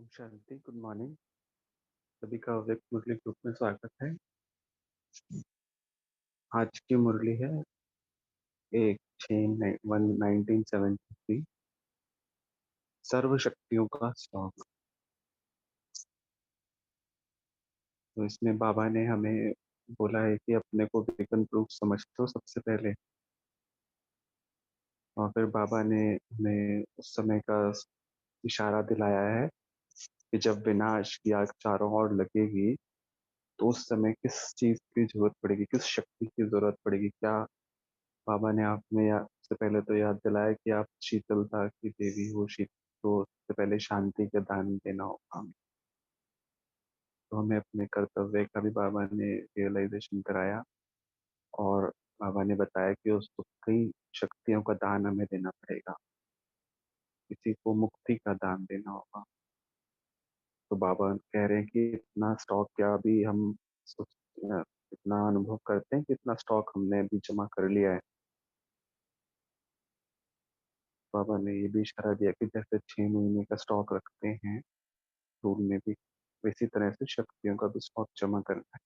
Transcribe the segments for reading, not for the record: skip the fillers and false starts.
Om Shanti. Good morning. सभी का अव्यक्त मुरली ग्रुप में स्वागत है। आज की मुरली है 1973। सर्व शक्तियों का स्टॉक। तो इसमें बाबा ने हमें बोला है कि अपने को विघ्न प्रूफ समझते हो सबसे पहले। और फिर बाबा ने हमें उस समय का इशारा दिलाया है कि जब विनाश की आग चारों ओर लगेगी तो उस समय किस चीज की जरूरत पड़ेगी, किस शक्ति की जरूरत पड़ेगी। क्या बाबा ने आप में सबसे पहले तो याद दिलाया कि आप शीतलता की देवी हो। शीत तो सबसे पहले शांति का दान देना होगा। तो हमें अपने कर्तव्य का भी बाबा ने रियलाइजेशन कराया। और बाबा ने बताया कि उसको कई शक्तियों का दान हमें देना पड़ेगा। किसी को मुक्ति का दान देना होगा। तो बाबा कह रहे हैं कि इतना स्टॉक क्या अभी हम सोच इतना अनुभव करते हैं कि इतना स्टॉक हमने अभी जमा कर लिया है। बाबा ने ये भी इशारा दिया कि जैसे 6 महीने का स्टॉक रखते हैं रूल में भी, इसी तरह से शक्तियों का भी स्टॉक जमा करना है।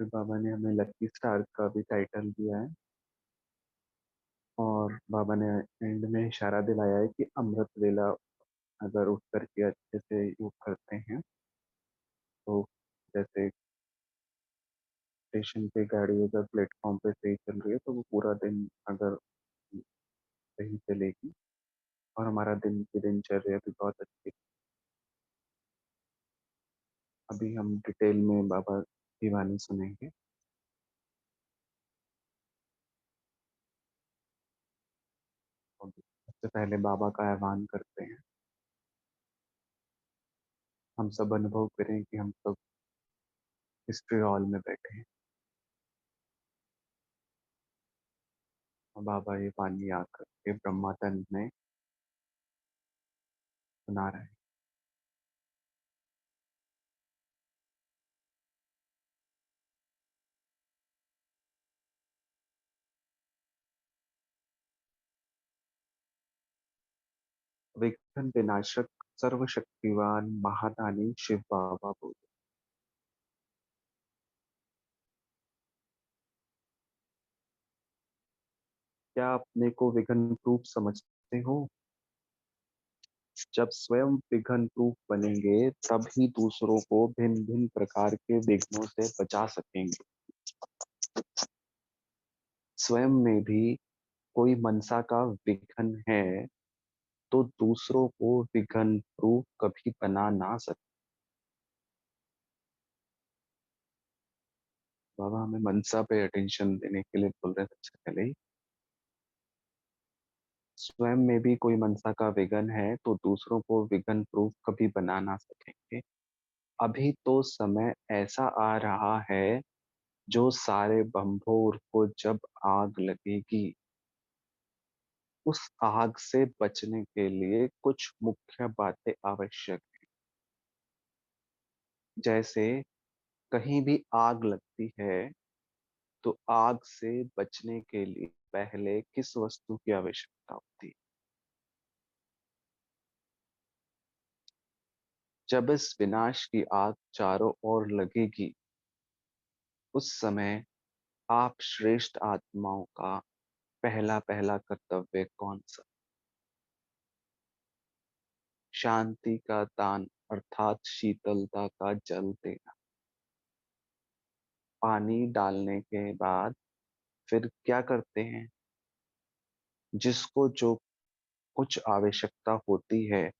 फिर बाबा ने हमें लकी स्टार का भी टाइटल दिया है। और बाबा ने एंड में इशारा दिलाया है कि अमृत वेला अगर उठ करके अच्छे से योग करते हैं तो जैसे स्टेशन पे गाड़ी अगर प्लेटफॉर्म पे सही चल रही है तो वो पूरा दिन अगर सही चलेगी और हमारा दिन की दिनचर्या भी बहुत अच्छी। अभी हम डिटेल में बाबा की वाणी सुनेंगे। और सबसे पहले बाबा का आह्वान करते हैं। हम सब अनुभव करें कि हम सब हिस्ट्री हॉल में बैठे हैं और बाबा ये वाणी आकर के ब्रह्मा तन में सुना रहे हैं। विघ्न विनाशक सर्वशक्तिवान महादानी शिव बाबा बोले। क्या अपने को विघ्न प्रूफ समझते हो? जब स्वयं विघ्न प्रूफ बनेंगे तब ही दूसरों को भिन्न भिन्न प्रकार के विघ्नों से बचा सकेंगे। स्वयं में भी कोई मनसा का विघ्न है तो दूसरों को विघ्न प्रूफ कभी बना ना सके। बाबा हमें मनसा पे अटेंशन देने के लिए बोल रहे थे सबसे पहले ही। स्वयं में भी कोई मनसा का विघ्न है तो दूसरों को विघ्न प्रूफ कभी बना ना सकेंगे। अभी तो समय ऐसा आ रहा है जो सारे बम्भोर को जब आग लगेगी उस आग से बचने के लिए कुछ मुख्य बातें आवश्यक है। जैसे कहीं भी आग लगती है तो आग से बचने के लिए पहले किस वस्तु की आवश्यकता होती है? जब इस विनाश की आग चारों ओर लगेगी उस समय आप श्रेष्ठ आत्माओं का पहला पहला कर्तव्य कौन सा? शांति का दान अर्थात शीतलता का जल देना। पानी डालने के बाद फिर क्या करते हैं? जिसको जो कुछ आवश्यकता होती है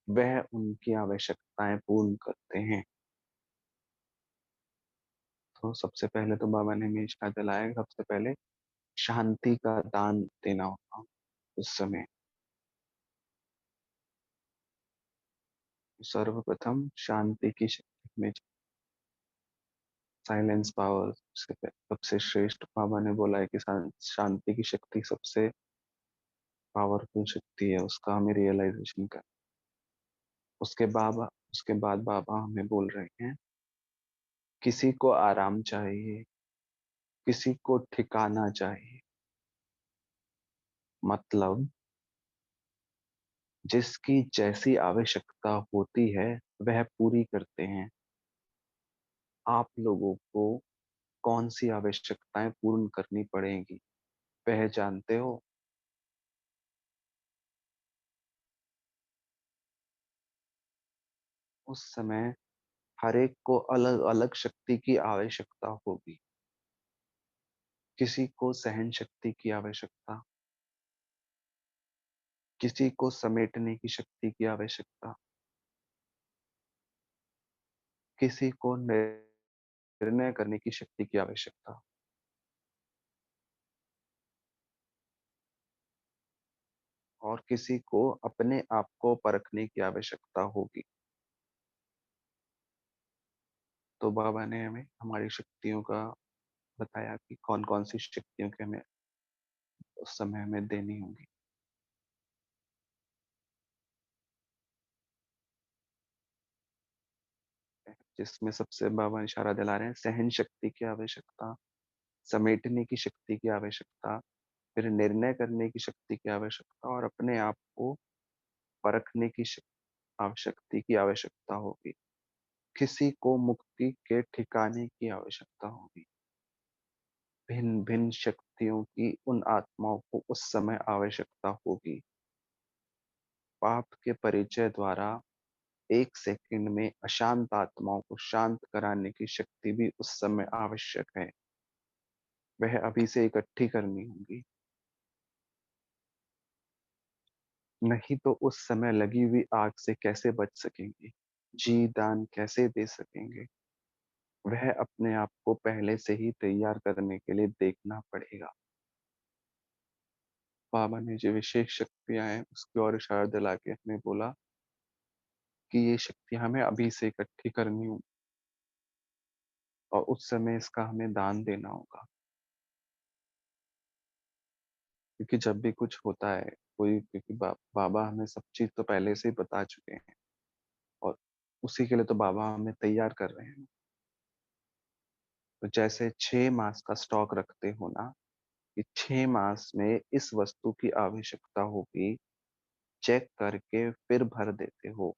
वह उनकी आवश्यकताएं पूर्ण करते हैं। तो सबसे पहले तो बाबा ने हमेशा दिलाया सबसे पहले शांति का दान देना होगा। उस समय सर्वप्रथम शांति की शक्ति में साइलेंस पावर सबसे श्रेष्ठ। बाबा ने बोला है कि शांति की शक्ति सबसे पावरफुल शक्ति है, उसका हमें रियलाइजेशन कर। उसके बाद बाबा हमें बोल रहे हैं किसी को आराम चाहिए, किसी को ठिकाना चाहिए। मतलब जिसकी जैसी आवश्यकता होती है वह पूरी करते हैं। आप लोगों को कौन सी आवश्यकताएं पूर्ण करनी पड़ेंगी वह जानते हो? उस समय हर एक को अलग अलग शक्ति की आवश्यकता होगी। किसी को सहन शक्ति की आवश्यकता, किसी को समेटने की शक्ति की आवश्यकता, किसी को निर्णय करने की शक्ति की आवश्यकता, और किसी को अपने आप को परखने की आवश्यकता होगी। तो बाबा ने हमें हमारी शक्तियों का बताया कि कौन कौन सी शक्तियों की हमें उस समय हमें देनी होगी। जिसमें सबसे बाबा इशारा दिला रहे हैं सहन शक्ति की आवश्यकता, समेटने की शक्ति की आवश्यकता, फिर निर्णय करने की शक्ति की आवश्यकता, और अपने आप को परखने की आवश्यकता की आवश्यकता होगी। किसी को मुक्ति के ठिकाने की आवश्यकता होगी। भिन्न भिन्न शक्तियों की उन आत्माओं को उस समय आवश्यकता होगी। पाप के परिचय द्वारा 1 सेकंड में अशांत आत्माओं को शांत कराने की शक्ति भी उस समय आवश्यक है। वह अभी से इकट्ठी करनी होगी। नहीं तो उस समय लगी हुई आग से कैसे बच सकेंगे, जी दान कैसे दे सकेंगे। वह अपने आप को पहले से ही तैयार करने के लिए देखना पड़ेगा। बाबा ने जो विशेष शक्तियां हैं उसकी ओर इशारा दिला के हमें बोला कि ये शक्तियां हमें अभी से इकट्ठी करनी होगी, और उस समय इसका हमें दान देना होगा। क्योंकि जब भी कुछ होता है, कोई, क्योंकि बाबा हमें सब चीज तो पहले से ही बता चुके हैं, और उसी के लिए तो बाबा हमें तैयार कर रहे हैं। तो जैसे 6 मास का स्टॉक रखते हो ना, कि 6 मास में इस वस्तु की आवश्यकता होगी, चेक करके फिर भर देते हो।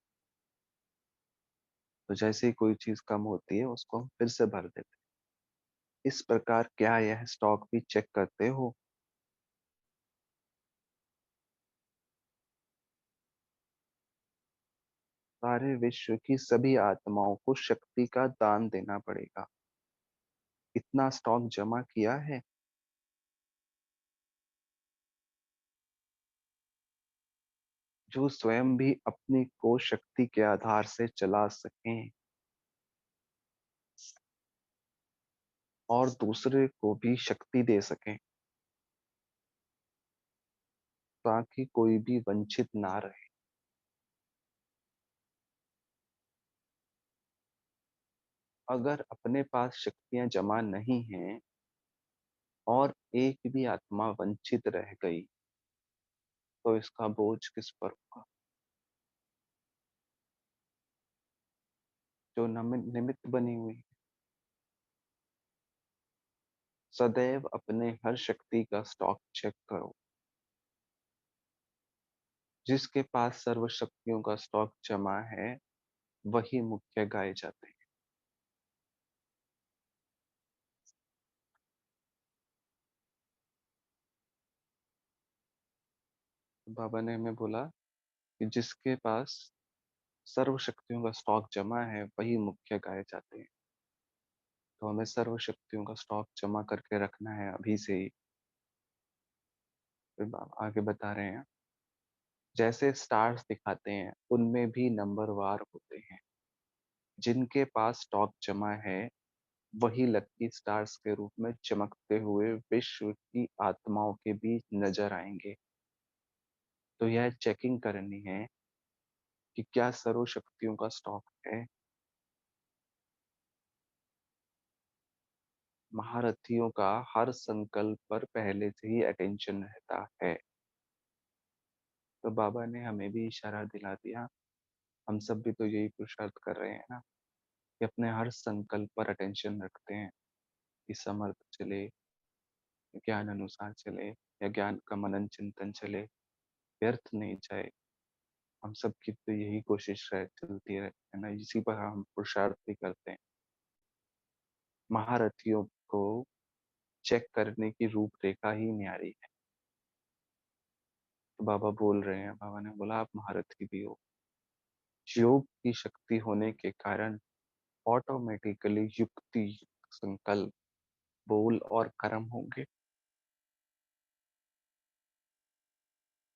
तो जैसे ही कोई चीज कम होती है उसको हम फिर से भर देते हैं। इस प्रकार क्या यह स्टॉक भी चेक करते हो? सारे विश्व की सभी आत्माओं को शक्ति का दान देना पड़ेगा। इतना स्टॉक जमा किया है। जो स्वयं भी अपनी को शक्ति के आधार से चला सकें, और दूसरे को भी शक्ति दे सकें, ताकि कोई भी वंचित ना रहे। अगर अपने पास शक्तियां जमा नहीं हैं और एक भी आत्मा वंचित रह गई, तो इसका बोझ किस पर होगा? जो निमित्त बनी हुई है। सदैव अपने हर शक्ति का स्टॉक चेक करो। जिसके पास सर्व शक्तियों का स्टॉक जमा है वही मुख्य गाए जाते हैं। तो बाबा ने हमें बोला कि जिसके पास सर्व शक्तियों का स्टॉक जमा है वही मुख्य गाए जाते हैं। तो हमें सर्व शक्तियों का स्टॉक जमा करके रखना है अभी से ही। फिर बाबा आगे बता रहे हैं, जैसे स्टार्स दिखाते हैं उनमें भी नंबरवार होते हैं। जिनके पास स्टॉक जमा है वही लकी स्टार्स के रूप में चमकते हुए विश्व की आत्माओं के बीच नजर आएंगे। तो यह चेकिंग करनी है कि क्या सर्व शक्तियों का स्टॉक है। महारथियों का हर संकल्प पर पहले से ही अटेंशन रहता है। तो बाबा ने हमें भी इशारा दिला दिया। हम सब भी तो यही पुरुषार्थ कर रहे हैं ना, कि अपने हर संकल्प पर अटेंशन रखते हैं, कि समर्थ चले, ज्ञान अनुसार चले, या ज्ञान का मनन चिंतन चले, व्यर्थ नहीं जाए। हम सब की तो यही कोशिश रह चलती है ना, इसी पर हम पुरुषार्थ भी करते हैं। महारथियों को चेक करने की रूपरेखा ही न्यारी है। तो बाबा बोल रहे हैं, बाबा ने बोला आप महारथी भी हो। योग की शक्ति होने के कारण ऑटोमेटिकली युक्ति, संकल्प, बोल और कर्म होंगे।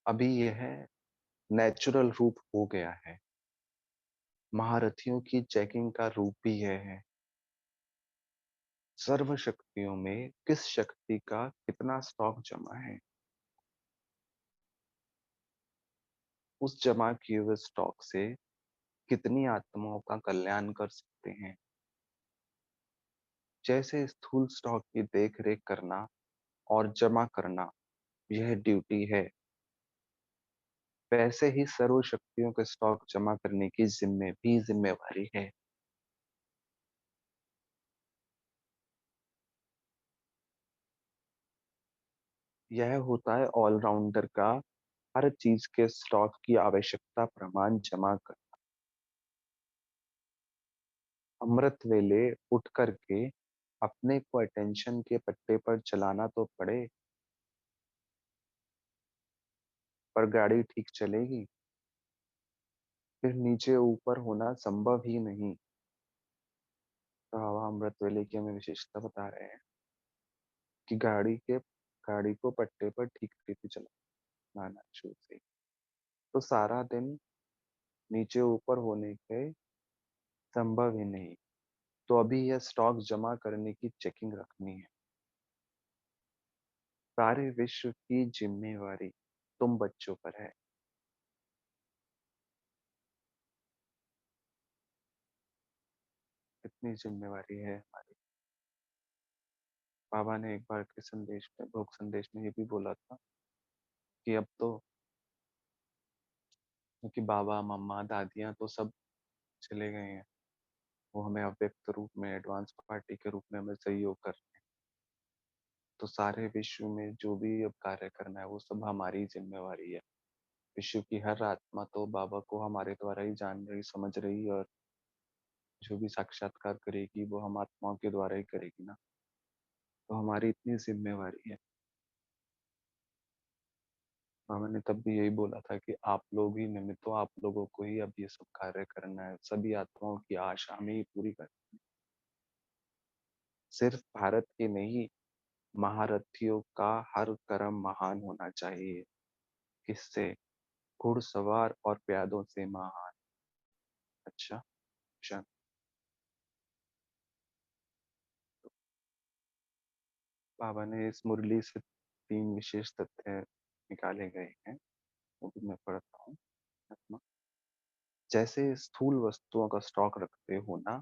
अभी यह नेचुरल रूप हो गया है। महारथियों की चेकिंग का रूप भी यह है। सर्व शक्तियों में किस शक्ति का कितना स्टॉक जमा है, उस जमा किए हुए स्टॉक से कितनी आत्माओं का कल्याण कर सकते हैं। जैसे स्थूल स्टॉक की देख रेख करना और जमा करना यह ड्यूटी है, वैसे ही सर्व शक्तियों के स्टॉक जमा करने की जिम्मेवारी है। यह होता है ऑलराउंडर का हर चीज के स्टॉक की आवश्यकता प्रमाण जमा कर। अमृत वेले उठ करके अपने को अटेंशन के पट्टे पर चलाना तो पड़े, पर गाड़ी ठीक चलेगी? फिर नीचे ऊपर होना संभव ही नहीं। तो हवा अमृत वेले की हमें विशेषता बता रहे हैं कि गाड़ी को पट्टे पर ठीक रीति चलाना शुरू से, तो सारा दिन नीचे ऊपर होने के संभव ही नहीं। तो अभी यह स्टॉक जमा करने की चेकिंग रखनी है। सारे विश्व की जिम्मेवारी तुम बच्चों पर है। कितनी जिम्मेवारी है हमारी। बाबा ने एक बार के संदेश में, भोग संदेश में, ये भी बोला था कि अब तो, क्योंकि बाबा मम्मा दादियां तो सब चले गए हैं, वो हमें अव्यक्त रूप में, एडवांस पार्टी के रूप में हमें सहयोग कर रहे हैं। तो सारे विश्व में जो भी अब कार्य करना है वो सब हमारी जिम्मेवारी है। विश्व की हर आत्मा तो बाबा को हमारे द्वारा ही जान रही, समझ रही, और जो भी साक्षात्कार करेगी वो हम आत्माओं के द्वारा ही करेगी ना। तो हमारी इतनी जिम्मेवारी है। बाबा ने तब भी यही बोला था कि आप लोग ही निमित्त हो, आप लोगों को ही अब ये सब कार्य करना है, सभी आत्माओं की आशा हमें ही पूरी कर। सिर्फ भारत के नहीं, महारथियों का हर कर्म महान होना चाहिए। किससे? घुड़सवार और प्यादों से महान। अच्छा, अच्छा। बाबा ने इस मुरली से तीन विशेष तथ्य निकाले गए हैं, वो भी मैं पढ़ता हूँ। जैसे स्थूल वस्तुओं का स्टॉक रखते हो ना,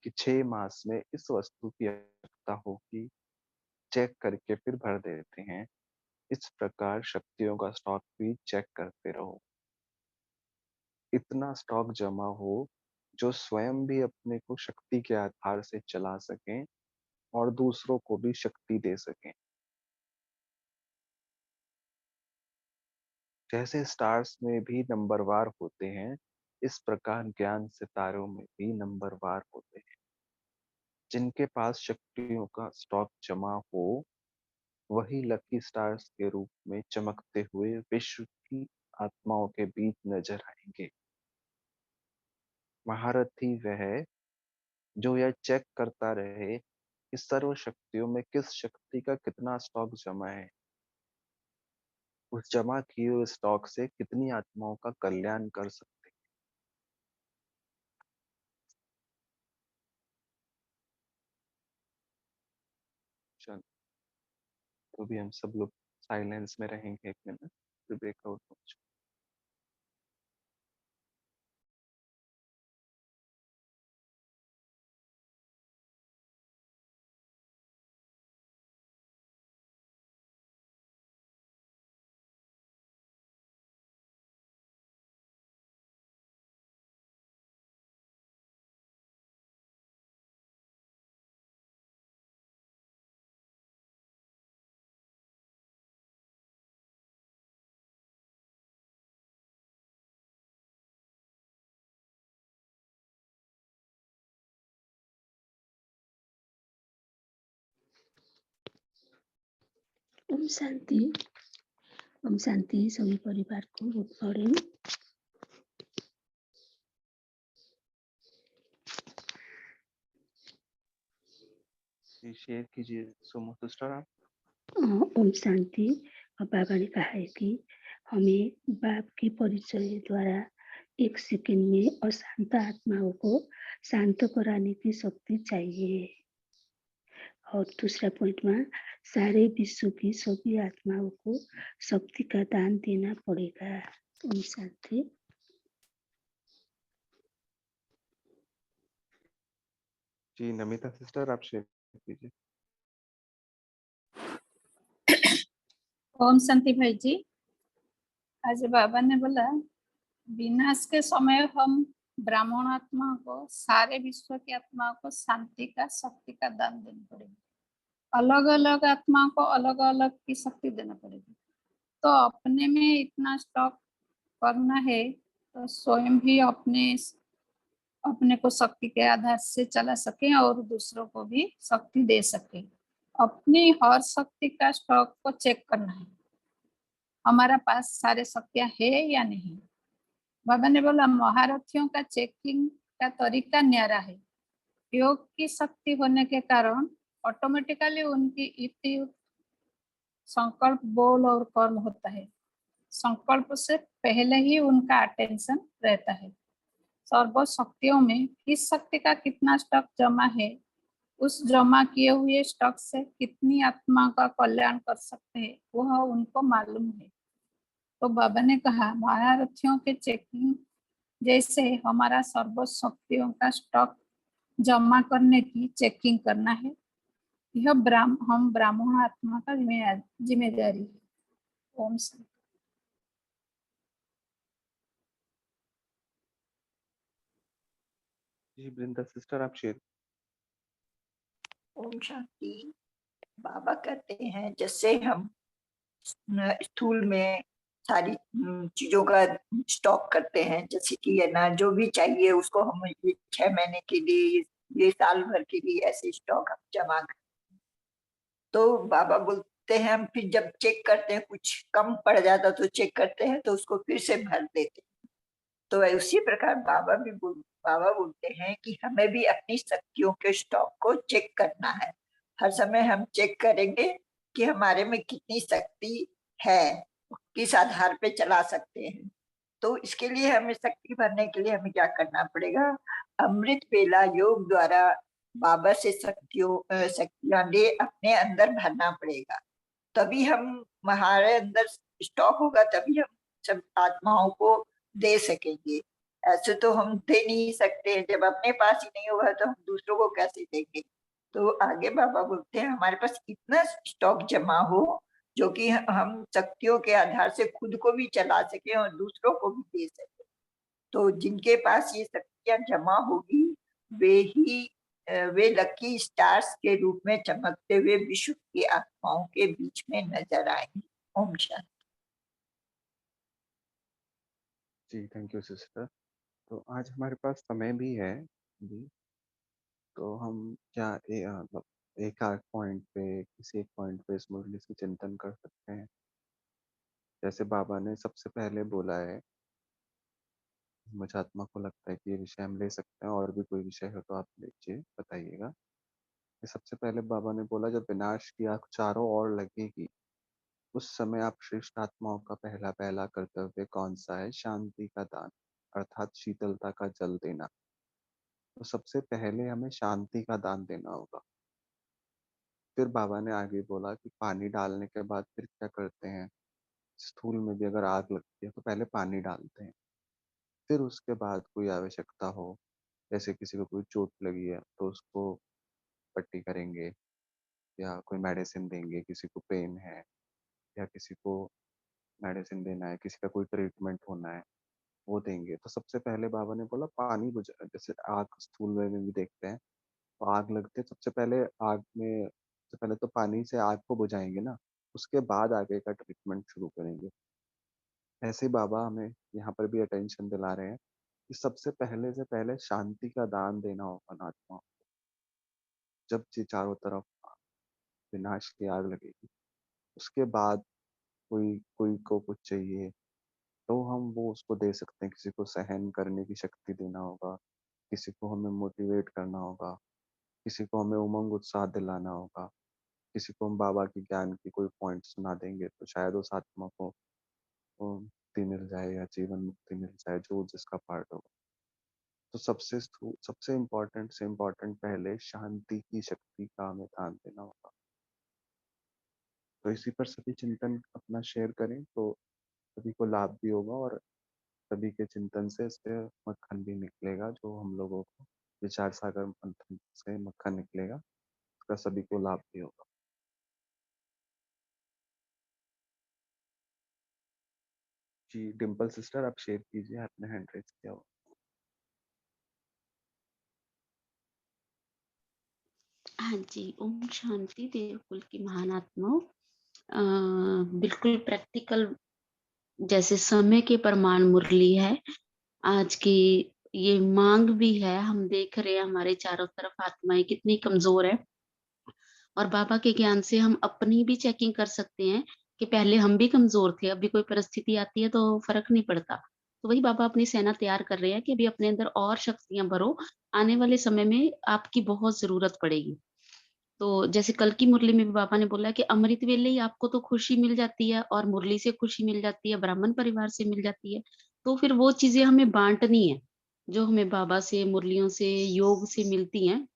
कि 6 मास में इस वस्तु की आवश्यकता होगी, चेक करके फिर भर देते हैं। इस प्रकार शक्तियों का स्टॉक भी चेक करते रहो। इतना स्टॉक जमा हो जो स्वयं भी अपने को शक्ति के आधार से चला सकें और दूसरों को भी शक्ति दे सकें। जैसे स्टार्स में भी नंबरवार होते हैं, इस प्रकार ज्ञान सितारों में भी नंबरवार होते हैं। जिनके पास शक्तियों का स्टॉक जमा हो, वही लकी स्टार्स के रूप में चमकते हुए विश्व की आत्माओं के बीच नजर आएंगे। महारथी वह जो यह चेक करता रहे कि सर्व शक्तियों में किस शक्ति का कितना स्टॉक जमा है, उस जमा किए हुए स्टॉक से कितनी आत्माओं का कल्याण कर सकते हैं। तो भी हम सब लोग साइलेंस में रहेंगे 1 मिनट, फिर ब्रेकआउट। ओम शांति। ओम शांति सभी परिवार को गुड मॉर्निंग। जी, शेयर कीजिए सुमो सिस्टर आप। ओम शांति। और बाबा ने कहा है कि हमें बाप के परिचय द्वारा एक सेकंड में अशांत आत्माओं को शांत कराने की शक्ति चाहिए। और दूसरा पॉइंट में सारे विश्व की सभी आत्माओं को शक्ति का दान देना पड़ेगा। ओम शांति। जी, नमिता सिस्टर आप शेयर कीजिए। ओम शांति भाई जी। आज बाबा ने बोला विनाश के समय हम ब्राह्मण आत्मा को सारे विश्व की आत्माओं को शांति का शक्ति का दान देना पड़ेगा। अलग अलग आत्माओं को अलग अलग की शक्ति देना पड़ेगी। तो अपने में इतना स्टॉक करना है तो स्वयं भी अपने को शक्ति के आधार से चला सके और दूसरों को भी शक्ति दे सके। अपनी हर शक्ति का स्टॉक को चेक करना है, हमारा पास सारे शक्तियां है या नहीं। बाबा ने बोला महारथियों का चेकिंग का तरीका न्यारा है। योग की शक्ति होने के कारण ऑटोमेटिकली उनकी युक्ति संकल्प बोल और कर्म होता है। संकल्प से पहले ही उनका अटेंशन रहता है। सर्व शक्तियों में किस शक्ति का कितना स्टॉक जमा है, उस जमा किए हुए स्टॉक से कितनी आत्मा का कल्याण कर सकते हैं वह उनको मालूम है। तो बाबा ने कहा महारथियों के चेकिंग जैसे हमारा सर्व शक्तियों का स्टॉक जमा करने की चेकिंग करना है। यह हम ब्राह्मण आत्मा का जिम्मेदारी है। ओम शांति। जी, वृंदा सिस्टर आप शेयर। ओम शांति। बाबा कहते हैं जैसे हम स्थूल में सारी चीजों का स्टॉक करते हैं, जैसे कि है ना जो भी चाहिए उसको हम ये 6 महीने के लिए, ये साल भर के लिए ऐसे स्टॉक हम जमा करते हैं। तो बाबा बोलते हैं हम फिर जब चेक करते हैं कुछ कम पड़ जाता तो चेक करते हैं तो उसको फिर से भर देते हैं। तो उसी प्रकार बाबा बोलते हैं कि हमें भी अपनी शक्तियों के स्टॉक को चेक करना है। हर समय हम चेक करेंगे कि हमारे में कितनी शक्ति है, किस आधार पे चला सकते हैं। तो इसके लिए हमें शक्ति भरने के लिए हमें क्या करना पड़ेगा, अमृत वेला योग द्वारा बाबा से शक्तियां ले अपने अंदर भरना पड़ेगा। तभी हमारे अंदर स्टॉक होगा, तभी हम सब आत्माओं को दे सकेंगे। ऐसे तो हम दे नहीं सकते, जब अपने पास ही नहीं होगा तो हम दूसरों को कैसे देंगे। तो आगे बाबा बोलते हैं हमारे पास इतना स्टॉक जमा हो जो कि हम शक्तियों के आधार से खुद को भी चला सके और दूसरों को भी दे सके। तो जिनके पास ये शक्तियां जमा होगी वे लकी स्टार्स के रूप में चमकते हुए विश्व की आत्माओं के बीच में नजर आएंगे। ओम शांति। जी, थैंक यू सिस्टर। तो आज हमारे पास समय भी है जी। तो हम क्या मतलब एक आध पॉइंट पे, किसी एक पॉइंट पे इस मुरली से चिंतन कर सकते हैं। जैसे बाबा ने सबसे पहले बोला है, मुझे आत्मा को लगता है कि ये विषय हम ले सकते हैं, और भी कोई विषय हो तो आप लीजिए, बताइएगा। कि सबसे पहले बाबा ने बोला जब विनाश की आग चारों ओर लगेगी उस समय आप श्रेष्ठ आत्माओं का पहला पहला कर्तव्य कौन सा है? शांति का दान, अर्थात शीतलता का जल देना। तो सबसे पहले हमें शांति का दान देना होगा। फिर बाबा ने आगे बोला कि पानी डालने के बाद फिर क्या करते हैं? स्थूल में भी अगर आग लगती है तो पहले पानी डालते हैं, फिर उसके बाद कोई आवश्यकता हो, जैसे किसी को कोई चोट लगी है तो उसको पट्टी करेंगे, या कोई मेडिसिन देंगे, किसी को पेन है या किसी को मेडिसिन देना है, किसी का कोई ट्रीटमेंट होना है वो देंगे। तो सबसे पहले बाबा ने बोला पानी बुझा, जैसे आग स्थूल में भी देखते हैं तो आग लगती है, सबसे पहले आग में, सबसे पहले तो पानी से आग को बुझाएंगे ना, उसके बाद आगे का ट्रीटमेंट शुरू करेंगे। ऐसे ही बाबा हमें यहाँ पर भी अटेंशन दिला रहे हैं कि सबसे पहले से पहले शांति का दान देना होगा अनात्मा। जब ये चारों तरफ विनाश की आग लगेगी उसके बाद कोई कोई को कुछ चाहिए तो हम वो उसको दे सकते हैं। किसी को सहन करने की शक्ति देना होगा, किसी को हमें मोटिवेट करना होगा, किसी को हमें उमंग उत्साह दिलाना होगा, किसी को हम बाबा की ज्ञान की कोई पॉइंट सुना देंगे तो शायद उस आत्मा को मुक्ति मिल जाए या जीवन मुक्ति मिल जाए, जो जिसका पार्ट होगा। तो सबसे इम्पोर्टेंट से इम्पोर्टेंट पहले शांति की शक्ति का हमें ध्यान देना होगा। तो इसी पर सभी चिंतन अपना शेयर करें तो सभी को लाभ भी होगा और सभी के चिंतन से इससे मक्खन भी निकलेगा, जो हम लोगों को विचार सागर मंथन से मक्खन निकलेगा, उसका सभी को लाभ भी होगा। जी डिम्पल सिस्टर, आप शेयर कीजिए, आपने हैंड रेज किया हो। हाँ जी, ओम शांति। देवकुल की महान आत्माओं, बिल्कुल प्रैक्टिकल जैसे समय के प्रमाण मुरली है आज की, ये मांग भी है। हम देख रहे हैं हमारे चारों तरफ आत्माएं कितनी कमजोर है, और बाबा के ज्ञान से हम अपनी भी चेकिंग कर सकते हैं कि पहले हम भी कमजोर थे, अभी कोई परिस्थिति आती है तो फर्क नहीं पड़ता। तो वही बाबा अपनी सेना तैयार कर रहे हैं कि अभी अपने अंदर और शक्तियां भरो, आने वाले समय में आपकी बहुत जरूरत पड़ेगी। तो जैसे कल की मुरली में भी बाबा ने बोला कि अमृत वेले ही आपको तो खुशी मिल जाती है, और मुरली से खुशी मिल जाती है, ब्राह्मण परिवार से मिल जाती है। तो फिर वो चीजें हमें बांटनी है जो हमें बाबा से, मुरलियों से, योग से मिलती हैं।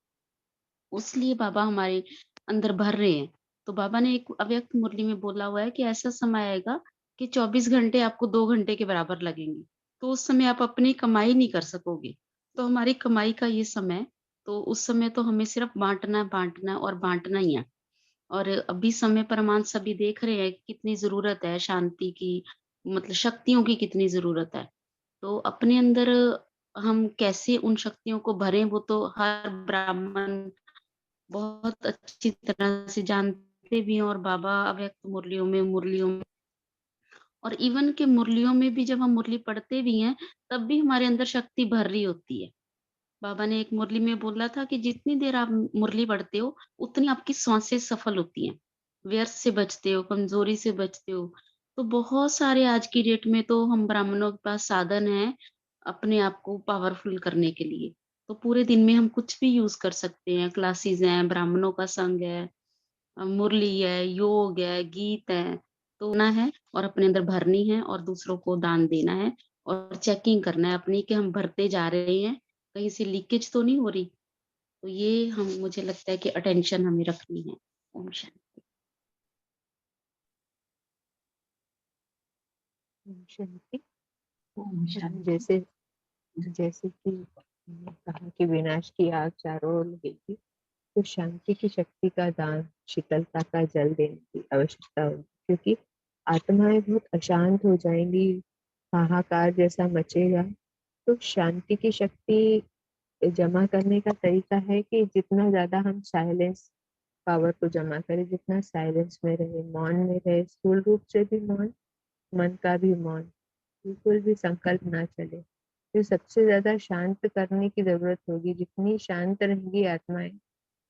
उसलिए बाबा हमारे अंदर भर रहे हैं। तो बाबा ने एक अव्यक्त मुरली में बोला हुआ है कि ऐसा समय आएगा कि 24 घंटे आपको 2 घंटे के बराबर लगेंगे। तो उस समय आप अपनी कमाई नहीं कर सकोगे। तो हमारी कमाई का ये समय, तो उस समय तो हमें सिर्फ बाँटना और बाँटना ही है। और अभी समय प्रमाण सभी देख रहे हैं कि कितनी ज़रूरत है शांति की, मतलब शक्तियों की कितनी ज़रूरत है। तो अपने अंदर हम कैसे उन शक्तियों को भरें, वो तो हर ब्राह्मण बहुत अच्छी तरह से जानते भी हैं, और बाबा अव्यक्त मुरलियों में और इवन के मुरलियों में भी जब हम मुरली पढ़ते भी हैं, तब भी हमारे अंदर शक्ति भर रही होती है। बाबा ने एक मुरली में बोला था कि जितनी देर आप मुरली पढ़ते हो, उतनी आपकी श्वासें सफल होती हैं। व्यर्थ से बचते हो, कमज़ोरी से बचते हो। तो बहुत सारे आज की डेट में तो हम ब्राह्मणों के पास साधन हैं, अपने आप को पावरफुल करने के लिए। तो पूरे दिन में हम कुछ भी यूज़ कर सकते हैं, क्लासेस हैं, ब्राह्मणों का संग है, मुरली है, योग है, गीत है, तो ना है और अपने अंदर भरनी है और दूसरों को दान देना है, और चेकिंग करना है अपनी कि हम भरते जा रहे हैं, कहीं से लीकेज तो नहीं हो रही। तो ये हम, मुझे लगता है कि अटेंशन हमें रखनी है। ओम शांति। ओम शांति। ओम शांति। जैसे जैसे कि कहा कि विनाश की आग चारों ओर लगेगी, तो शांति की शक्ति का दान, शीतलता का जल देने की आवश्यकता होगी, क्योंकि आत्माएं बहुत अशांत हो जाएंगी, हाहाकार जैसा मचेगा। तो शांति की शक्ति जमा करने का तरीका है कि जितना ज्यादा हम साइलेंस पावर को जमा करें, जितना साइलेंस में रहे, मौन में रहे, स्थूल रूप से भी मौन, मन का भी मौन, बिल्कुल भी संकल्प ना चले। तो सबसे ज्यादा शांत करने की जरूरत होगी। जितनी शांत रहेंगी आत्माएं,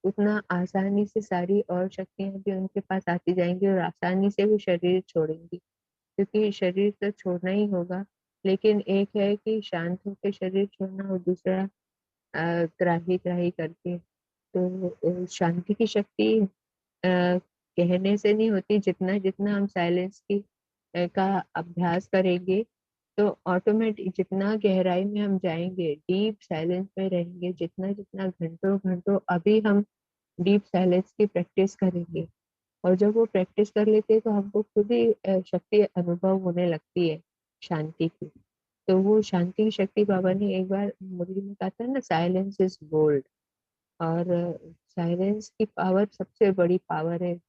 उतना आसानी से सारी और शक्तियां भी उनके पास आती जाएंगी, और आसानी से वो शरीर छोड़ेंगी, क्योंकि शरीर तो छोड़ना ही होगा। लेकिन एक है कि शांत होकर शरीर छोड़ना, और दूसरा त्राही त्राही करके। तो शांति की शक्ति कहने से नहीं होती, जितना जितना हम साइलेंस की का अभ्यास करेंगे, तो ऑटोमेटिक जितना गहराई में हम जाएंगे, डीप साइलेंस में रहेंगे, जितना जितना घंटों घंटों अभी हम डीप साइलेंस की प्रैक्टिस करेंगे, और जब वो प्रैक्टिस कर लेते हैं तो हमको खुद ही शक्ति अनुभव होने लगती है शांति की। तो वो शांति की शक्ति, बाबा ने एक बार मुरली में कहा था ना, साइलेंस इज गोल्ड। और साइलेंस की पावर सबसे बड़ी पावर है।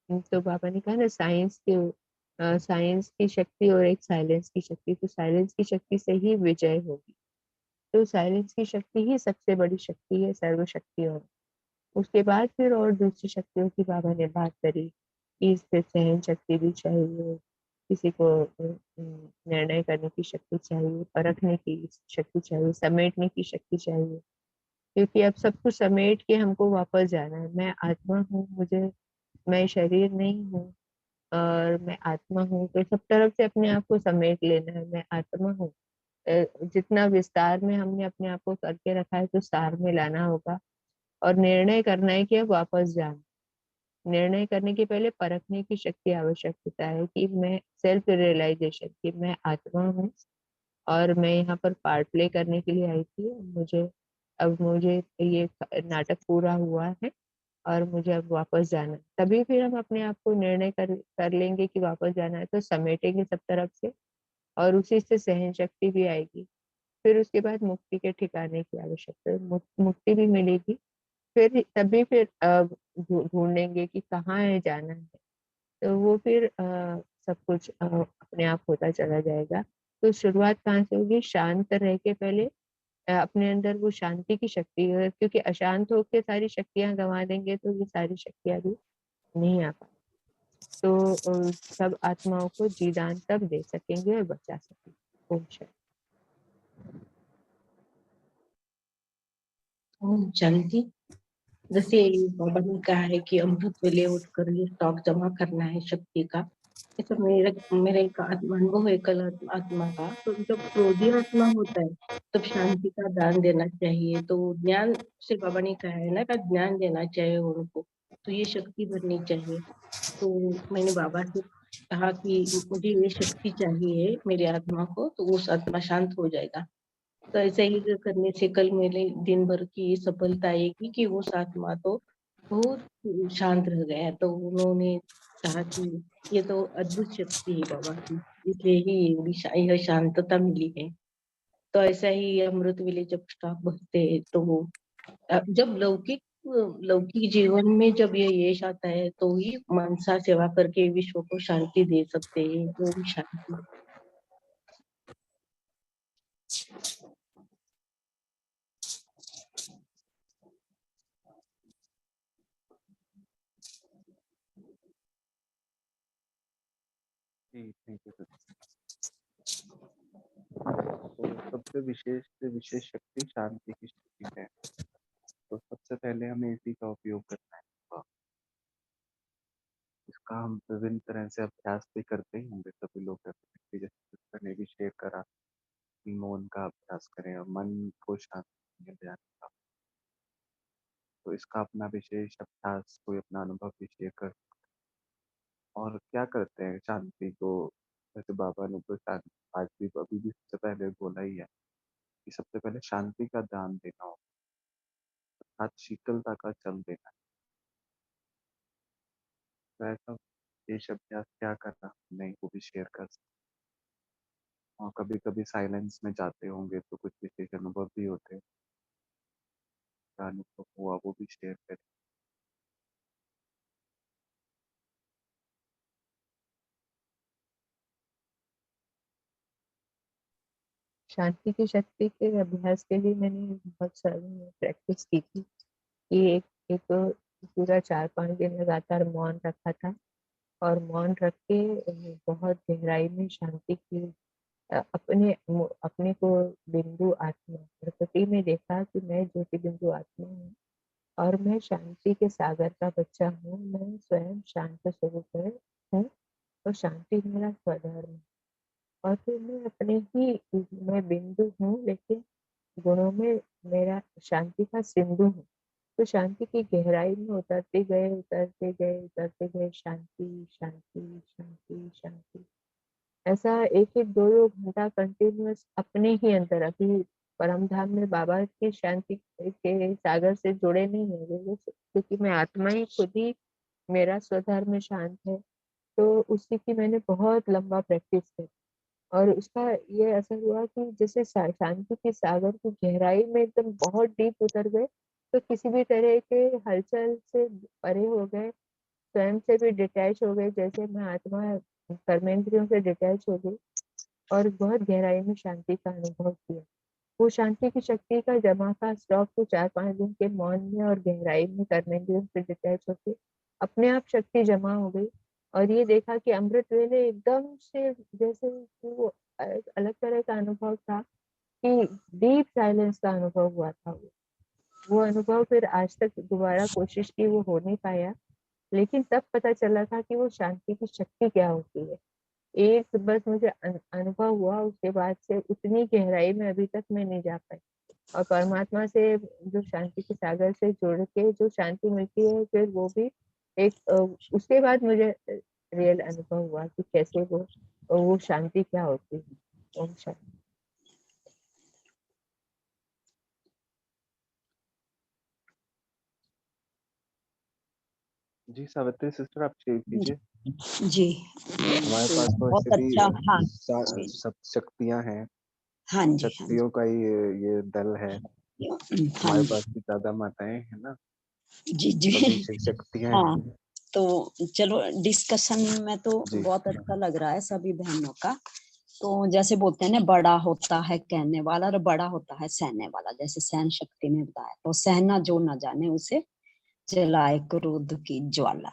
तो बाबा ने कहा ना, साइंस की शक्ति और एक साइलेंस की शक्ति, तो साइलेंस की शक्ति से ही विजय होगी। तो साइलेंस की शक्ति ही सबसे बड़ी शक्ति है सर्व शक्तियों में। उसके बाद फिर और दूसरी शक्तियों की बाबा ने बात करी कि इससे सहन शक्ति भी चाहिए, किसी को निर्णय करने की शक्ति चाहिए, परखने की शक्ति चाहिए, समेटने की शक्ति चाहिए, क्योंकि अब सब कुछ समेट के हमको वापस जाना है। मैं आत्मा हूँ, मैं शरीर नहीं हूँ। और मैं आत्मा हूँ, तो सब तरफ से अपने आप को समेट लेना है, मैं आत्मा हूँ। जितना विस्तार में हमने अपने आप को करके रखा है तो सार में लाना होगा, और निर्णय करना है कि अब वापस जाना। निर्णय करने के पहले परखने की शक्ति आवश्यक होता है कि मैं सेल्फ रियलाइजेशन कि मैं आत्मा हूँ और मैं यहाँ पर पार्ट प्ले करने के लिए आई थी। अब मुझे ये नाटक पूरा हुआ है और मुझे अब वापस जाना है। तभी फिर हम अपने आप को निर्णय कर लेंगे कि वापस जाना है, तो समेटेंगे सब तरफ से और उसी से सहन शक्ति भी आएगी। फिर उसके बाद मुक्ति के ठिकाने की आवश्यकता है, मुक्ति भी मिलेगी। फिर तभी फिर ढूंढेंगे कि कहाँ है जाना है, तो वो फिर सब कुछ अपने आप होता चला जाएगा। तो शुरुआत कहाँ से होगी? शांत रह के पहले अपने अंदर वो शांति की शक्ति क्योंकि अशांत होकर सारी शक्तियां गंवा देंगे तो ये सारी शक्तियां भी नहीं आ पाएंगी। तो सब आत्माओं को जीदान तब दे सकेंगे और बचा सकेंगे। ओम शांति। ओम शांति। जैसे बाबा ने कहा है कि अमृत वेले उठकर ये स्टॉक जमा करना है शक्ति का, ऐसा मेरा एक अनुभव है कल आत्मा का। तो जब क्रोधी आत्मा होता है तब शांति का दान देना चाहिए। तो ज्ञान से बाबा ने कहा है ना कि ज्ञान देना चाहिए उनको, तो ये शक्ति भरनी चाहिए। तो मैंने बाबा से कहा कि मुझे ये शक्ति चाहिए मेरी आत्मा को, तो उस आत्मा शांत हो जाएगा। तो ऐसे ही करने से कल मेरे दिन भर की सफलता आएगी कि वो आत्मा तो बहुत शांत रह गया। तो उन्होंने कहा कि ये तो अद्भुत शक्ति है बाबा की, इसलिए ही यह शांतता मिली है। तो ऐसा ही अमृत वेले जब स्टॉक भरते हैं तो जब लौकिक जीवन में जब ये यश आता है तो ही मनसा सेवा करके विश्व को शांति दे सकते हैं। ओम शांति। जी, थैंक यू। तो सबसे विशेष से विशेष शक्ति शांति की शक्ति है। तो सबसे पहले हमें इसी का उपयोग करना है। इसका हम विभिन्न तरह से अभ्यास भी करते ही होंगे, सभी लोग करते हैं। जैसे सिस्टर ने भी शेयर करा कि मौन का अभ्यास करें और मन को शांति में ध्यान का। तो इसका अपना विशेष अभ्यास, कोई अपना अनुभव भी शेयर कर। और क्या करते हैं शांति को? जैसे बाबा ने तो शांति आज भी अभी भी सबसे पहले बोला ही है कि सबसे पहले शांति का दान देना हो, अर्थात शीतलता का जल देना है। तो ऐसा विशेष अभ्यास क्या करना, नहीं वो भी शेयर कर सकते। और कभी कभी साइलेंस में जाते होंगे तो कुछ विशेष अनुभव भी होते हैं, क्या अनुभव हुआ वो भी शेयर करें। शांति की शक्ति के अभ्यास के लिए मैंने बहुत सारी प्रैक्टिस की थी कि एक पूरा 4-5 दिन लगातार मौन रखा था और मौन रख के बहुत गहराई में शांति की अपने को बिंदु आत्मा प्रकृति में देखा कि मैं ज्योति बिंदु आत्मा हूँ और मैं शांति के सागर का बच्चा हूँ। मैं स्वयं शांत स्वरूप हूँ और शांति मेरा स्वधर्म है। और फिर मैं बिंदु हूँ लेकिन गुणों में मेरा शांति का सिंधु हूँ। तो शांति की गहराई में उतरते गए शांति शांति शांति शांति। ऐसा 1-1 2-2 घंटा कंटिन्यूअस अपने ही अंदर। अभी परम धाम में बाबा की शांति के सागर से जुड़े नहीं है क्योंकि मैं आत्मा ही खुद ही मेरा स्वधर्म में शांत है। तो उसी की मैंने बहुत लंबा प्रैक्टिस की और उसका ये असर हुआ कि जैसे शांति के सागर की गहराई में एकदम बहुत डीप उतर गए, तो किसी भी तरह के हलचल से परे हो गए, स्वयं से भी डिटैच हो गए। जैसे मैं आत्मा कर्मेंद्रियों से डिटैच हो गई और बहुत गहराई में शांति का अनुभव किया। वो शांति की शक्ति का जमा का स्टॉक को 4-5 दिन के मौन में और गहराई में कर्मेंद्रियों से डिटैच होकर अपने आप शक्ति जमा हो गई। और ये देखा कि अमृत वेले एकदम से जैसे वो अलग तरह का अनुभव था कि डीप साइलेंस का अनुभव हुआ था। वो अनुभव फिर आज तक दोबारा कोशिश की, वो हो नहीं पाया। लेकिन तब पता चला था कि वो शांति की शक्ति क्या होती है। एक बस मुझे अनुभव हुआ, उसके बाद से उतनी गहराई में अभी तक मैं नहीं जा पाई। और परमात्मा से जो शांति के सागर से जुड़ के जो शांति मिलती है, फिर वो भी एक उसके बाद मुझे रियल अनुभव हुआ कि कैसे वो शांति क्या होती है। ओम शांति। जी सावित्री सिस्टर, आप शेयर कीजिए। जी हमारे पास तो बहुत ऐसे भी अच्छा। हाँ सब शक्तियां हैं, हाँ जी, हाँ शक्तियों का ही ये दल है। जी, हाँ हमारे जी, पास भी ज्यादा माताएं है ना, जी जी। सभी शक्तियां हाँ, हैं। तो चलो डिस्कशन में तो जी बहुत अच्छा लग रहा है सभी बहनों का। तो जैसे बोलते हैं ना, बड़ा होता है कहने वाला और बड़ा होता है सहने वाला। जैसे सहन शक्ति में बताया, तो सहना जो न जाने उसे जलाए क्रोध की ज्वाला।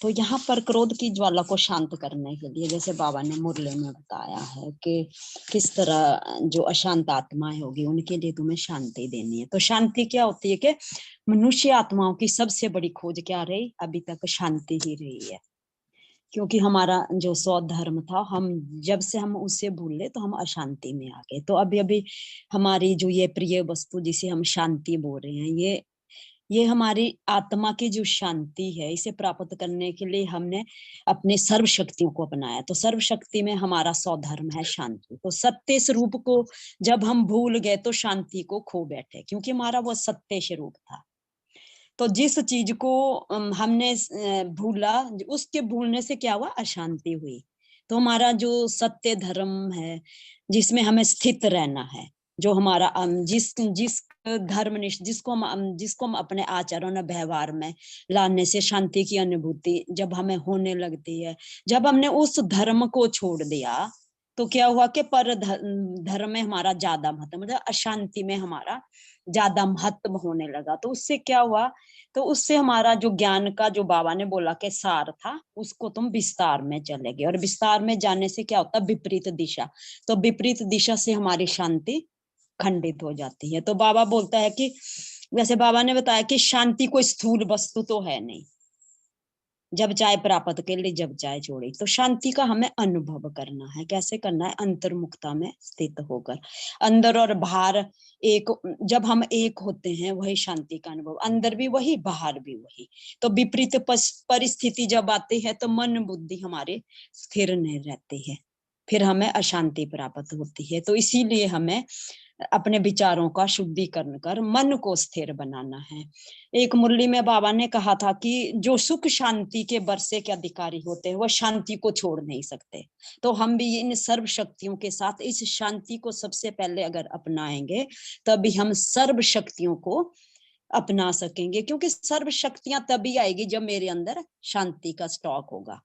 तो यहाँ पर क्रोध की ज्वाला को शांत करने के लिए, जैसे बाबा ने मुरली में बताया है कि किस तरह जो अशांत आत्माएं होगी उनके लिए तुम्हें शांति देनी है। तो शांति क्या होती है कि मनुष्य आत्माओं की सबसे बड़ी खोज क्या रही, अभी तक शांति ही रही है। क्योंकि हमारा जो स्वधर्म था, हम जब से हम उसे भूले तो हम अशांति में आ गए। तो अभी अभी हमारी जो ये प्रिय वस्तु जिसे हम शांति बोल रहे हैं, ये हमारी आत्मा की जो शांति है, इसे प्राप्त करने के लिए हमने अपने सर्व शक्तियों को अपनाया। तो सर्व शक्ति में हमारा स्वधर्म है शांति। तो सत्य स्वरूप को जब हम भूल गए तो शांति को खो बैठे, क्योंकि हमारा वो सत्य स्वरूप था। तो जिस चीज को हमने भूला, उसके भूलने से क्या हुआ, अशांति हुई। तो हमारा जो सत्य धर्म है, जिसमें हमें स्थित रहना है, जो हमारा जिस धर्मनिष्ठ जिसको हम अपने आचरण और व्यवहार में लाने से शांति की अनुभूति जब हमें होने लगती है, जब हमने उस धर्म को छोड़ दिया, तो क्या हुआ कि पर धर्म में हमारा ज्यादा महत्व, मतलब अशांति में हमारा ज्यादा महत्व होने लगा। तो उससे क्या हुआ, तो उससे हमारा जो ज्ञान का, जो बाबा ने बोला कि सार था, उसको तुम विस्तार में चले गए। और विस्तार में जाने से क्या होता, विपरीत दिशा। तो विपरीत दिशा से हमारी शांति खंडित हो जाती है। तो बाबा बोलता है कि, वैसे बाबा ने बताया कि शांति कोई स्थूल वस्तु तो है नहीं, जब चाहे प्राप्त के लिए, जब चाहे छोड़े। तो शांति का हमें अनुभव करना है। कैसे करना है, अंतर्मुखता में स्थित होकर। अंदर और बाहर एक, जब हम एक होते हैं, वही शांति का अनुभव, अंदर भी वही, बाहर भी वही। तो विपरीत परिस्थिति जब आती है तो मन बुद्धि हमारे स्थिर नहीं रहती है, फिर हमें अशांति प्राप्त होती है। तो इसीलिए हमें अपने विचारों का शुद्धिकरण कर मन को स्थिर बनाना है। एक मुरली में बाबा ने कहा था कि जो सुख शांति के बरसे के अधिकारी होते हैं, वह शांति को छोड़ नहीं सकते। तो हम भी इन सर्व शक्तियों के साथ इस शांति को सबसे पहले अगर अपनाएंगे, तभी हम सर्व शक्तियों को अपना सकेंगे। क्योंकि सर्व शक्तियां तभी आएगी जब मेरे अंदर शांति का स्टॉक होगा।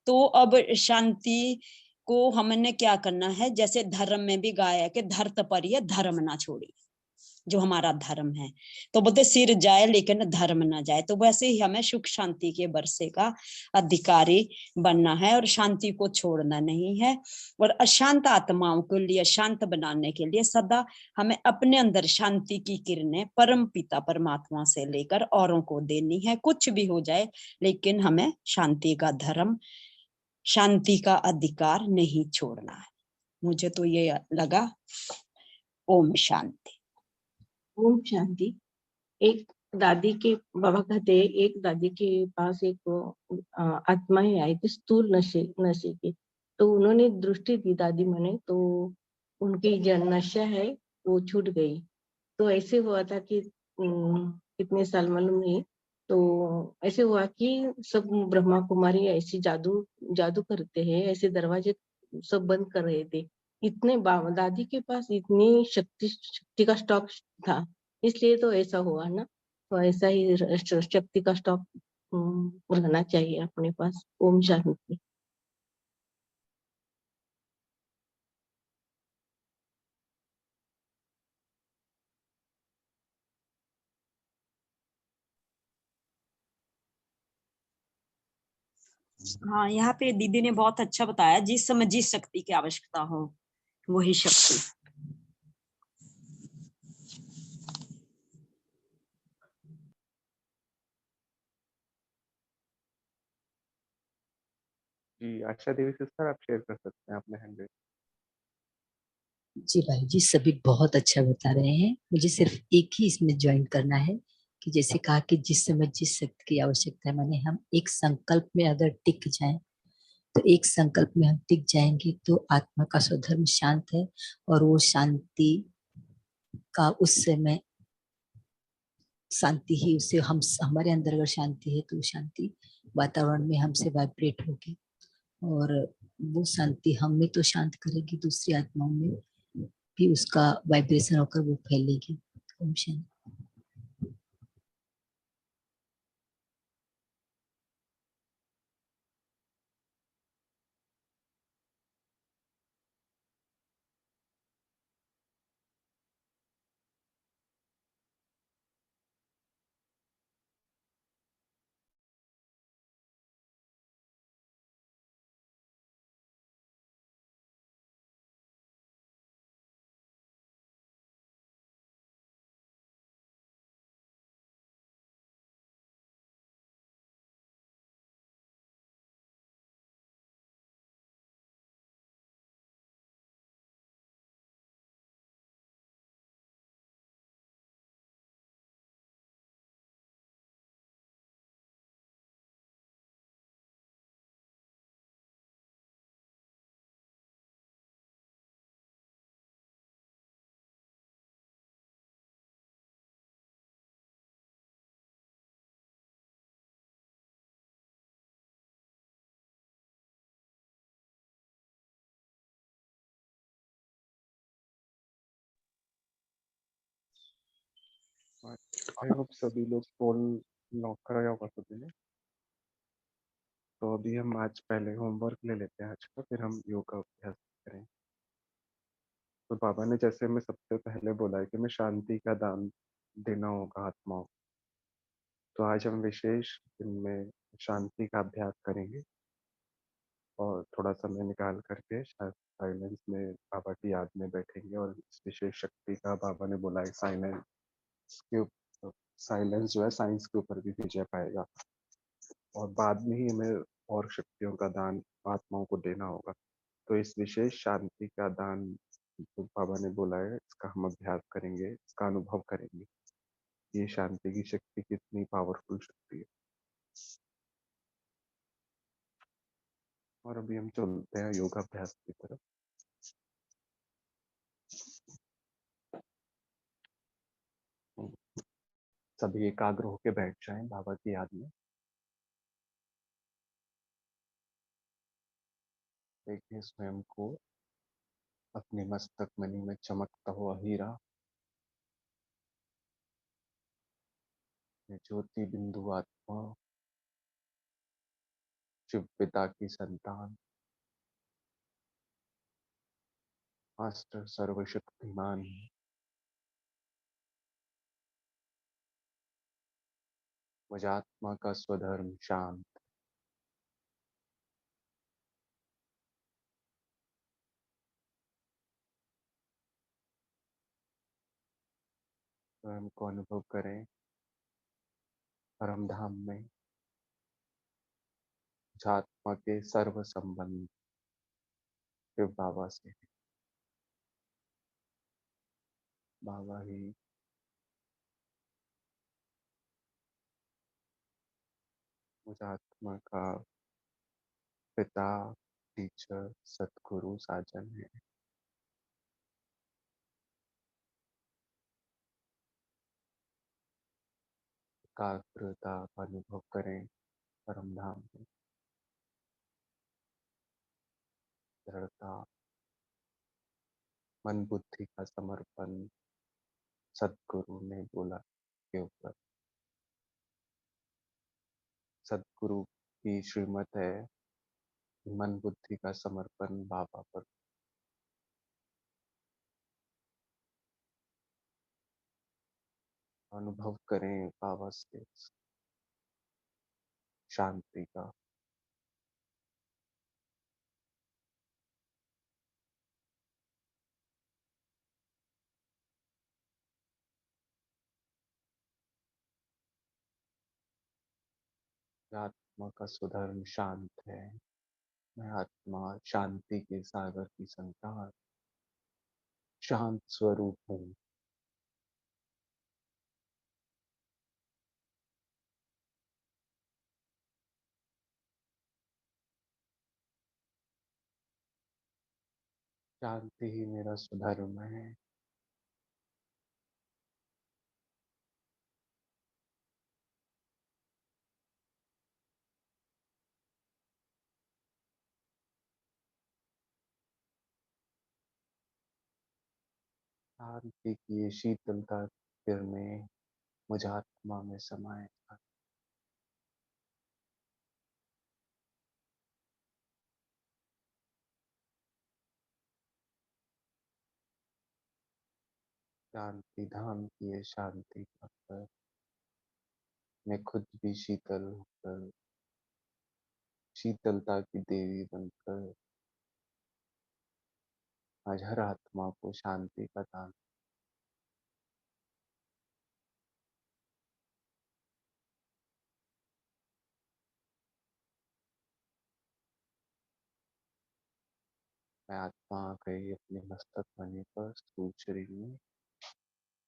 तो अब शांति को हमने क्या करना है, जैसे धर्म में भी गाया है कि धर्त पर ये धर्म ना छोड़ी, जो हमारा धर्म है। तो बोलते सिर जाए लेकिन धर्म ना जाए। तो वैसे ही हमें सुख शांति के बरसे का अधिकारी बनना है और शांति को छोड़ना नहीं है। और अशांत आत्माओं के लिए शांत बनाने के लिए सदा हमें अपने अंदर शांति की किरणें परम पिता परमात्मा से लेकर औरों को देनी है। कुछ भी हो जाए, लेकिन हमें शांति का धर्म, शांति का अधिकार नहीं छोड़ना है। मुझे तो ये लगा। ओम शांति। ओम शांति। एक दादी के, बाबा कहते हैं, एक दादी के पास एक आत्माएं आई थी स्थूल नशे की। तो उन्होंने दृष्टि दी दादी मैंने, तो उनकी जो नशा है वो छूट गई। तो ऐसे हुआ था कि कितने साल मालूम नहीं। तो ऐसे हुआ कि सब ब्रह्मा कुमारी ऐसी जादू जादू करते हैं, ऐसे दरवाजे सब बंद कर रहे थे। इतने दादी के पास इतनी शक्ति का स्टॉक था, इसलिए तो ऐसा हुआ ना। तो ऐसा ही शक्ति का स्टॉक रहना चाहिए अपने पास। ओम शांति। हाँ, यहाँ पे दीदी ने बहुत अच्छा बताया, जिस समय जिस शक्ति की आवश्यकता हो वही शक्ति। जी, आशा देवी सिस्टर आप शेयर कर सकते हैं, आपने हैंड रेज़। जी भाई जी, सभी बहुत अच्छा बता रहे हैं। मुझे सिर्फ एक ही इसमें ज्वाइन करना है कि जैसे कहा कि जिस समय जिस शक्ति की आवश्यकता है, माने हम एक संकल्प में अगर टिक जाएं, तो एक संकल्प में हम टिक जाएंगे तो आत्मा का स्वधर्म शांत है, और वो शांति का उस समय शांति ही उससे हम हमारे अंदर अगर शांति है तो वो शांति वातावरण में हमसे वाइब्रेट होगी, और वो शांति हमें तो शांत करेगी, दूसरी आत्माओं में भी उसका वाइब्रेशन होकर वो फैलेगी। ओम शांति। आई होप सभी लोग पोल लॉक कराया होगा सभी ने। तो अभी हम आज पहले होमवर्क ले लेते हैं आज का, फिर हम योगा अभ्यास करें। तो बाबा ने जैसे हमें सबसे पहले बोला है कि हमें शांति का दान देना होगा आत्माओं को, तो आज हम विशेष इनमें शांति का अभ्यास करेंगे और थोड़ा समय निकाल करके शायद साइलेंस में बाबा की याद में बैठेंगे, और इस विशेष शक्ति का बाबा ने बोला है के साइलेंस जो है साइंस के ऊपर भी विजय पाएगा, और बाद में ही हमें और शक्तियों का दान आत्माओं को देना होगा। तो इस विशेष शांति का दान जो बाबा ने बोला है, इसका हम अभ्यास करेंगे, इसका अनुभव करेंगे। ये शांति की शक्ति कितनी पावरफुल शक्ति है। और अभी हम चलते हैं योगाभ्यास की तरफ। सभी एकाग्र होकर बैठ जाएं बाबा की याद में। देखिए स्वयं को अपने मस्तक मणि में चमकता हुआ हीरा, ज्योति बिंदु आत्मा, शिव पिता की संतान, मास्टर सर्वशक्तिमान, मुझात्मा का स्वधर्म शांत। स्वयं को अनुभव करें परम धाम में मुझात्मा के सर्व संबंध शिव बाबा से है। बाबा ही मुझात्मा का पिता, टीचर, सतगुरु, साजन है। एकाग्रता का अनुभव करें परम धाम में, दृढ़ता, मन बुद्धि का समर्पण सतगुरु ने बोला के ऊपर। सतगुरु की श्रीमत है मन बुद्धि का समर्पण बाबा पर। अनुभव करें बाबा से शांति का। आत्मा का सुधर्म शांत है। मैं आत्मा शांति के सागर की संतान शांत स्वरूप हूँ। शांति ही मेरा स्वधर्म है। शांति की ये शीतलता किरणें मुझ आत्मा में समाये। शांति धाम की ये शांति पाकर मैं खुद भी शीतल होकर शीतलता की देवी बनकर आज हर आत्मा को शांति का दान। मैं आत्मा आ गई अपने मस्तक बने पर स्थूल शरीर में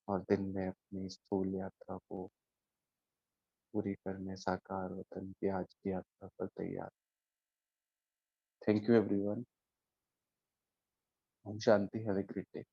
और दिन में अपनी स्थूल यात्रा को पूरी करने साकार वतन की आज की यात्रा पर तैयार। Thank you everyone. ओम शांति। Have a great day.